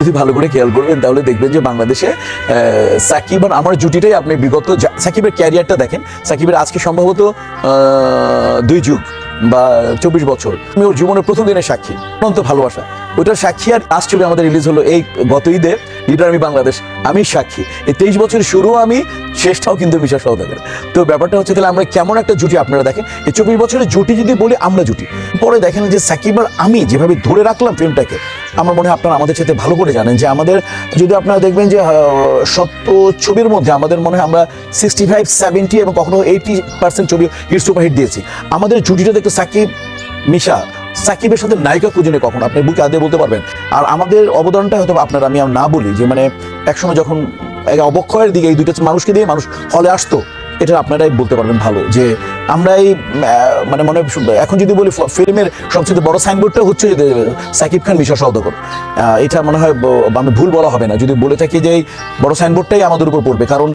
যদি ভালো করে খেয়াল করবেন তাহলে দেখবেন যে বাংলাদেশে সাকিব আর আমার জুটিটাই আপনি বিগত সাকিবের ক্যারিয়ারটা দেখেন। সাকিবের আজকে সম্ভবত 2 যুগ বা 24 বছর। আমি ওর জীবনের প্রথম দিনের সাক্ষী, অনন্ত ভালোবাসা, ওইটার সাক্ষী। আর লাস্ট ছবি আমাদের রিলিজ হলো এই গত ঈদে, লিডার আমি বাংলাদেশ, আমি সাক্ষী। এই 23 বছর শুরু আমি, শেষটাও কিন্তু মিশা সওদাগর। তো ব্যাপারটা হচ্ছে তাহলে আমরা কেমন একটা জুটি আপনারা দেখেন। এই 24 বছরের জুটি যদি বলি আমরা জুটি, পরে দেখেন যে সাকিব আর আমি যেভাবে ধরে রাখলাম ফিল্মটাকে, আমার মনে হয় আপনারা আমাদের সাথে ভালো করে জানেন যে আমাদের যদি আপনারা দেখবেন যে 70 ছবির মধ্যে আমাদের মনে হয় আমরা 65, 70 এবং কখনো 80% ছবি হিট সুপারহিট দিয়েছি। আমাদের জুটিটা দেখতে সাকিব মিশা, সাকিবের সাথে নায়িকা খুঁজে নেই কখনো, আপনি বুকে আদে বলতে পারবেন। আর আমাদের অবদানটা হয়তো আপনারা, আমি না বলি যে মানে একসময় যখন অবক্ষয়ের দিকে এই দুইটা মানুষকে দিয়ে মানুষ হলে আসতো, এটা আপনারাই বলতে পারবেন ভালো যে আমরা এই মানে মনে এখন যদি বলি ফিল্মের সবচেয়ে বড় সাইনবোর্ডটা হচ্ছে সাকিব খান মিশা সওদাগর। এটা মনে হয় আমি ভুল বলা হবে না যদি বলে থাকি যে এই বড় সাইনবোর্ডটাই আমাদের উপর পড়বে, কারণ